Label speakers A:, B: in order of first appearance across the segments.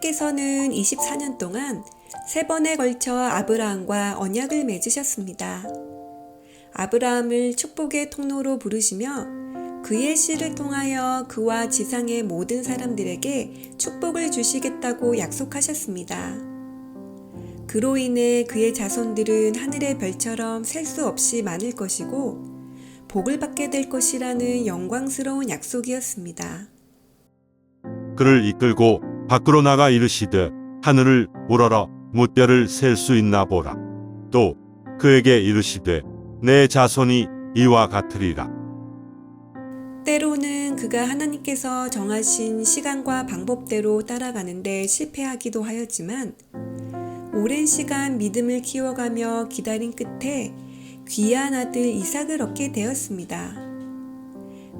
A: 하나님께서는 24년 동안 3번에 걸쳐 아브라함과 언약을 맺으셨습니다. 아브라함을 축복의 통로로 부르시며 그의 씨를 통하여 그와 지상의 모든 사람들에게 축복을 주시겠다고 약속하셨습니다. 그로 인해 그의 자손들은 하늘의 별처럼 셀 수 없이 많을 것이고 복을 받게 될 것이라는 영광스러운 약속이었습니다.
B: 그를 이끌고 밖으로 나가 이르시되 하늘을 우러러 무뼈를 셀 수 있나 보라. 또 그에게 이르시되 내 자손이 이와 같으리라.
A: 때로는 그가 하나님께서 정하신 시간과 방법대로 따라가는데 실패하기도 하였지만 오랜 시간 믿음을 키워가며 기다린 끝에 귀한 아들 이삭을 얻게 되었습니다.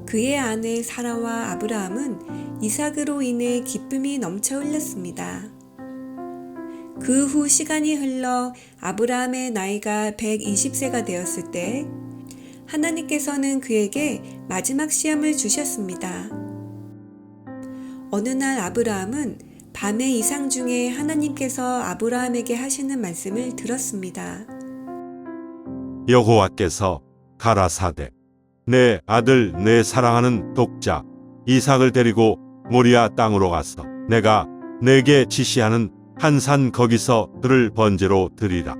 A: 그의 아내 사라와 아브라함은 이삭으로 인해 기쁨이 넘쳐 흘렸습니다. 그 후 시간이 흘러 아브라함의 나이가 120세가 되었을 때 하나님께서는 그에게 마지막 시험을 주셨습니다. 어느 날 아브라함은 밤의 이상 중에 하나님께서 아브라함에게 하시는 말씀을 들었습니다.
B: 여호와께서 가라사대 내 아들 내 사랑하는 독자 이삭을 데리고 모리아 땅으로 가서 내가 내게 지시하는 한 산 거기서 그를 번제로 드리라.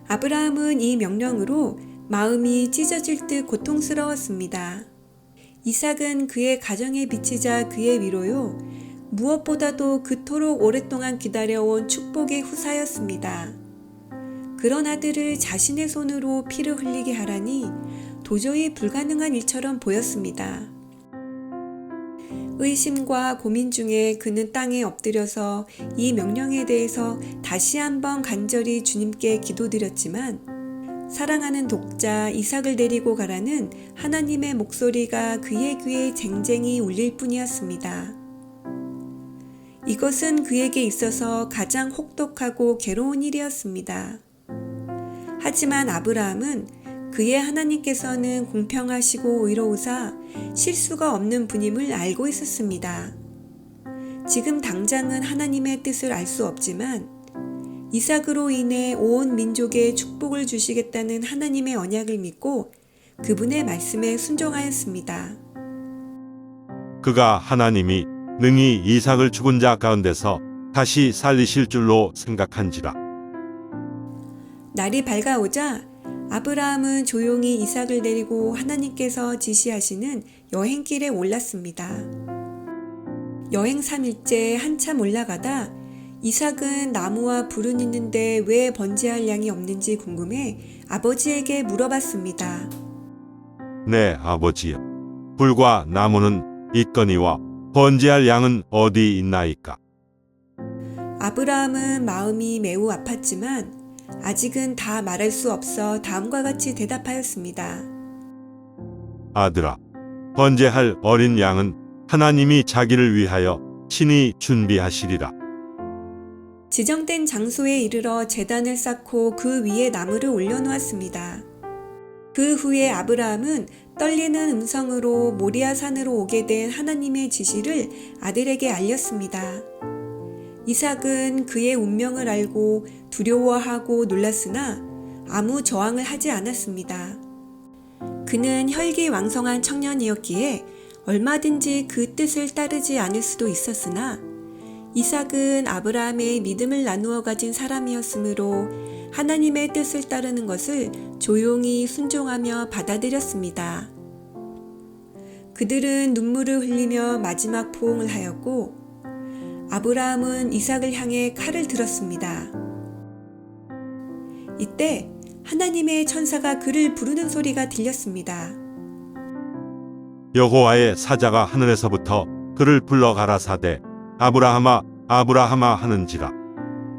A: 아브라함은 이 명령으로 마음이 찢어질 듯 고통스러웠습니다. 이삭은 그의 가정의 빛이자 그의 위로요, 무엇보다도 그토록 오랫동안 기다려온 축복의 후사였습니다. 그런 아들을 자신의 손으로 피를 흘리게 하라니 도저히 불가능한 일처럼 보였습니다. 의심과 고민 중에 그는 땅에 엎드려서 이 명령에 대해서 다시 한번 간절히 주님께 기도드렸지만 사랑하는 독자 이삭을 데리고 가라는 하나님의 목소리가 그의 귀에 쟁쟁이 울릴 뿐이었습니다. 이것은 그에게 있어서 가장 혹독하고 괴로운 일이었습니다. 하지만 아브라함은 그의 하나님께서는 공평하시고 의로우사 실수가 없는 분임을 알고 있었습니다. 지금 당장은 하나님의 뜻을 알 수 없지만 이삭으로 인해 온 민족에 축복을 주시겠다는 하나님의 언약을 믿고 그분의 말씀에 순종하였습니다.
B: 그가 하나님이 능히 이삭을 죽은 자 가운데서 다시 살리실 줄로 생각한지라.
A: 날이 밝아오자 아브라함은 조용히 이삭을 데리고 하나님께서 지시하시는 여행길에 올랐습니다. 여행 3일째 한참 올라가다 이삭은 나무와 불은 있는데 왜 번제할 양이 없는지 궁금해 아버지에게 물어봤습니다.
B: 네 아버지여, 불과 나무는 있거니와 번제할 양은 어디 있나이까?
A: 아브라함은 마음이 매우 아팠지만 아직은 다 말할 수 없어 다음과 같이 대답하였습니다.
B: 아들아, 번제할 어린 양은 하나님이 자기를 위하여 친히 준비하시리라.
A: 지정된 장소에 이르러 제단을 쌓고 그 위에 나무를 올려놓았습니다. 그 후에 아브라함은 떨리는 음성으로 모리아 산으로 오게 된 하나님의 지시를 아들에게 알렸습니다. 이삭은 그의 운명을 알고 두려워하고 놀랐으나 아무 저항을 하지 않았습니다. 그는 혈기왕성한 청년이었기에 얼마든지 그 뜻을 따르지 않을 수도 있었으나 이삭은 아브라함의 믿음을 나누어 가진 사람이었으므로 하나님의 뜻을 따르는 것을 조용히 순종하며 받아들였습니다. 그들은 눈물을 흘리며 마지막 포옹을 하였고 아브라함은 이삭을 향해 칼을 들었습니다. 이때 하나님의 천사가 그를 부르는 소리가 들렸습니다.
B: 여호와의 사자가 하늘에서부터 그를 불러 가라사대 아브라함아 아브라함아 하는지라.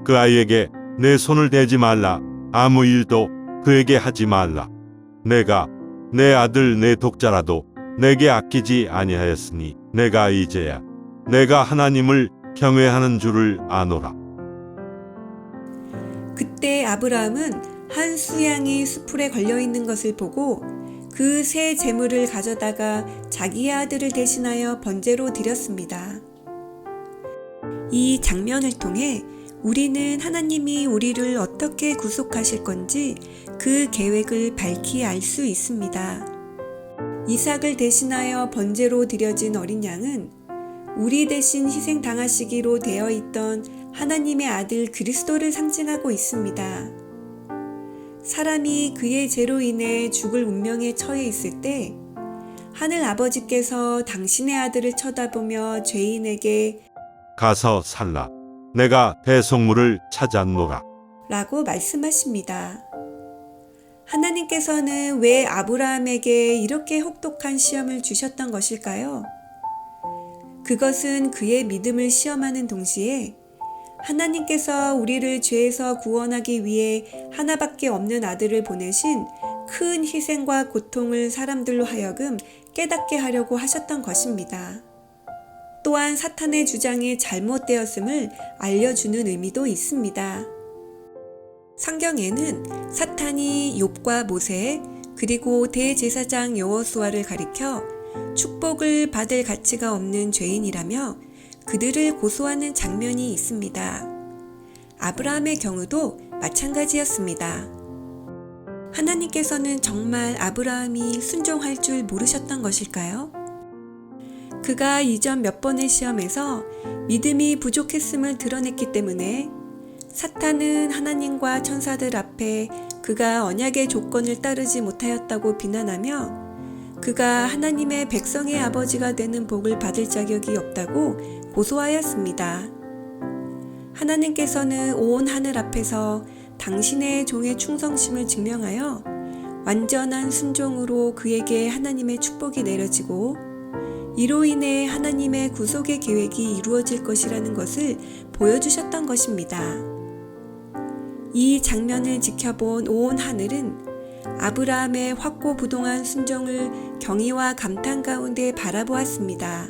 B: 그 아이에게 내 손을 대지 말라. 아무 일도 그에게 하지 말라. 내가 내 아들 내 독자라도 내게 아끼지 아니하였으니 내가 이제야 내가 하나님을 경외하는 줄을 아노라.
A: 그때 아브라함은 한 수양이 수풀에 걸려있는 것을 보고 그 새 재물을 가져다가 자기의 아들을 대신하여 번제로 드렸습니다. 이 장면을 통해 우리는 하나님이 우리를 어떻게 구속하실 건지 그 계획을 밝히 알 수 있습니다. 이삭을 대신하여 번제로 드려진 어린 양은 우리 대신 희생당하시기로 되어 있던 하나님의 아들 그리스도를 상징하고 있습니다. 사람이 그의 죄로 인해 죽을 운명에 처해 있을 때 하늘 아버지께서 당신의 아들을 쳐다보며 죄인에게
B: 가서 살라. 내가 배속물을 찾았노라.
A: 라고 말씀하십니다. 하나님께서는 왜 아브라함에게 이렇게 혹독한 시험을 주셨던 것일까요? 그것은 그의 믿음을 시험하는 동시에 하나님께서 우리를 죄에서 구원하기 위해 하나밖에 없는 아들을 보내신 큰 희생과 고통을 사람들로 하여금 깨닫게 하려고 하셨던 것입니다. 또한 사탄의 주장이 잘못되었음을 알려주는 의미도 있습니다. 성경에는 사탄이 욥과 모세 그리고 대제사장 여호수아를 가리켜 축복을 받을 가치가 없는 죄인이라며 그들을 고소하는 장면이 있습니다. 아브라함의 경우도 마찬가지였습니다. 하나님께서는 정말 아브라함이 순종할 줄 모르셨던 것일까요? 그가 이전 몇 번의 시험에서 믿음이 부족했음을 드러냈기 때문에 사탄은 하나님과 천사들 앞에 그가 언약의 조건을 따르지 못하였다고 비난하며 그가 하나님의 백성의 아버지가 되는 복을 받을 자격이 없다고 고소하였습니다. 하나님께서는 온 하늘 앞에서 당신의 종의 충성심을 증명하여 완전한 순종으로 그에게 하나님의 축복이 내려지고 이로 인해 하나님의 구속의 계획이 이루어질 것이라는 것을 보여주셨던 것입니다. 이 장면을 지켜본 온 하늘은 아브라함의 확고부동한 순종을 경의와 감탄 가운데 바라보았습니다.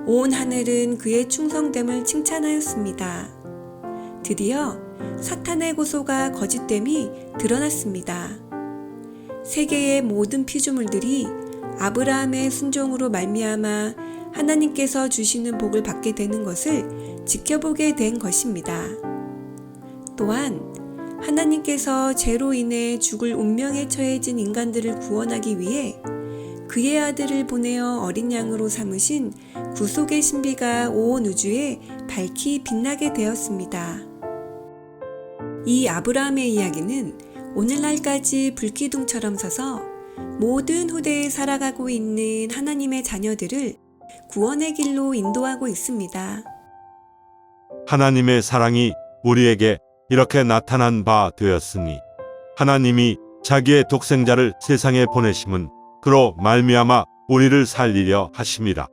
A: 온 하늘은 그의 충성됨을 칭찬하였습니다. 드디어 사탄의 고소가 거짓됨이 드러났습니다. 세계의 모든 피조물들이 아브라함의 순종으로 말미암아 하나님께서 주시는 복을 받게 되는 것을 지켜보게 된 것입니다. 또한 하나님께서 죄로 인해 죽을 운명에 처해진 인간들을 구원하기 위해 그의 아들을 보내어 어린 양으로 삼으신 구속의 신비가 온 우주에 밝히 빛나게 되었습니다. 이 아브라함의 이야기는 오늘날까지 불기둥처럼 서서 모든 후대에 살아가고 있는 하나님의 자녀들을 구원의 길로 인도하고 있습니다.
B: 하나님의 사랑이 우리에게 이렇게 나타난 바 되었으니 하나님이 자기의 독생자를 세상에 보내심은 그로 말미암아 우리를 살리려 하심이라.